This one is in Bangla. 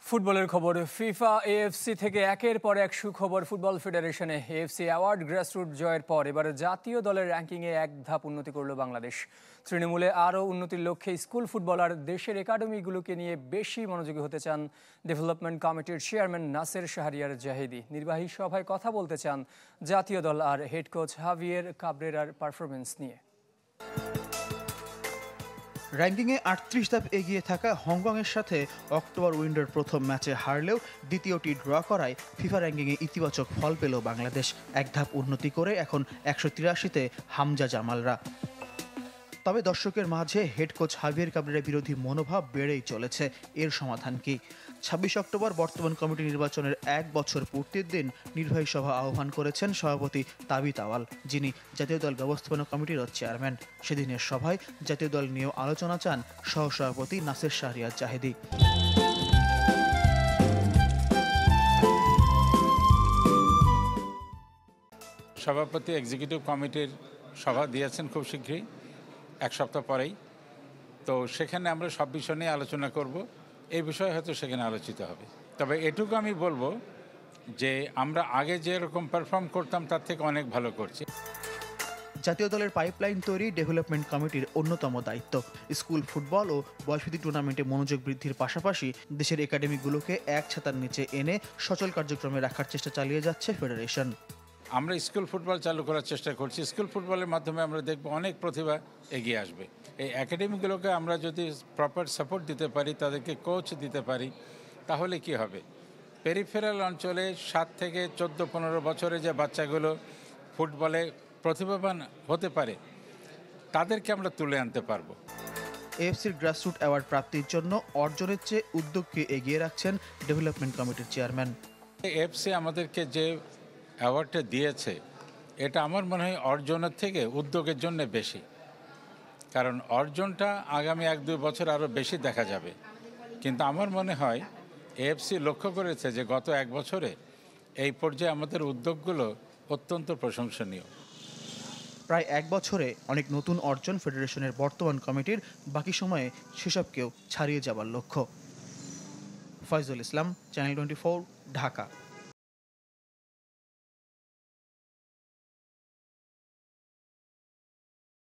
ফুটবলের খবর ফিফা এএফসি থেকে একের পর এক সুখবর ফুটবল ফেডারেশনে এএফসি অ্যাওয়ার্ড গ্রাসরুট জয়ের পর এবার জাতীয় দলের র্যাঙ্কিংয়ে এক ধাপ উন্নতি করল বাংলাদেশ। তৃণমূলে আরও উন্নতির লক্ষ্যে স্কুল ফুটবলার দেশের একাডেমিগুলোকে নিয়ে বেশি মনোযোগী হতে চান ডেভেলপমেন্ট কমিটির চেয়ারম্যান নাসের শাহরিয়ার জাহিদি। নির্বাহী সভায় কথা বলতে চান জাতীয় দল আর হেড কোচ হাভিয়ের কাবরেরার পারফরমেন্স নিয়ে। র্যাঙ্কিংয়ে ৩৮ ধাপ এগিয়ে থাকা হংকংয়ের সাথে অক্টোবর উইন্ডোর প্রথম ম্যাচে হারলেও দ্বিতীয়টি ড্র করায় ফিফা র্যাঙ্কিংয়ে ইতিবাচক ফল পেল বাংলাদেশ। এক ধাপ উন্নতি করে এখন ১৮৩তে হামজা জামালরা। তবে দর্শকের মাঝে হেড কোচ হাভিয়ের কাবরেরার বিরোধী মনোভাব বেড়েই চলেছে। এর সমাধান কি? ২৬ অক্টোবর বর্তমান কমিটি নির্বাচনের ১ বছর পূর্তির দিন নির্বাহী সভা আহ্বান করেছেন সভাপতি তাবিত আওয়াল, যিনি জাতীয় দল ব্যবস্থাপনা কমিটির চেয়ারম্যান। সেদিনের সভায় জাতীয় দল নিয়েও আলোচনা চান সহসভাপতি নাসের শাহরিয়ার জাহিদি। সভাপতি এক্সিকিউটিভ কমিটির সভা দিয়েছেন খুব শীঘ্রই, এক সপ্তাহ পরেই। তো সেখানে আমরা সব বিষয় নিয়ে আলোচনা করব। এই বিষয়ে হয়তো সেখানে আলোচিত হবে। তবে এটুকু আমি বলবো যে আমরা আগে যেরকম পারফর্ম করতাম তার থেকে অনেক ভালো করছি। জাতীয় দলের পাইপলাইন তৈরি ডেভেলপমেন্ট কমিটির অন্যতম দায়িত্ব। স্কুল ফুটবল ও বয়সভিত্তিক টুর্নামেন্টে মনোযোগ বৃদ্ধির পাশাপাশি দেশের একাডেমিগুলোকে এক ছাতার নিচে এনে সচল কার্যক্রমে রাখার চেষ্টা চালিয়ে যাচ্ছে ফেডারেশন। আমরা স্কুল ফুটবল চালু করার চেষ্টা করছি। স্কুল ফুটবলের মাধ্যমে আমরা দেখব অনেক প্রতিভা এগিয়ে আসবে। এই একাডেমিগুলোকে আমরা যদি প্রপার সাপোর্ট দিতে পারি, তাদেরকে কোচ দিতে পারি, তাহলে কি হবে, পেরিফেরাল অঞ্চলে 7 থেকে 14-15 বছরে যে বাচ্চাগুলো ফুটবলে প্রতিভাবান হতে পারে তাদেরকে আমরা তুলে আনতে পারবো। এএফসির গ্রাসরুট অ্যাওয়ার্ড প্রাপ্তির জন্য অর্জনের চেয়ে উদ্যোগকে এগিয়ে রাখছেন ডেভেলপমেন্ট কমিটির চেয়ারম্যান। এএফসি আমাদেরকে যে অ্যাওয়ার্ডটা দিয়েছে এটা আমার মনে হয় অর্জনের থেকে উদ্যোগের জন্য বেশি, কারণ অর্জনটা আগামী 1-2 বছর আরও বেশি দেখা যাবে। কিন্তু আমার মনে হয় এএফসি লক্ষ্য করেছে যে গত 1 বছরে এই পর্যায়ে আমাদের উদ্যোগগুলো অত্যন্ত প্রশংসনীয়। প্রায় 1 বছরে অনেক নতুন অর্জন ফেডারেশনের বর্তমান কমিটির, বাকি সময়ে সেসবকেও ছাড়িয়ে যাবার লক্ষ্য। ফয়জুল ইসলাম, চ্যানেল 24, ঢাকা।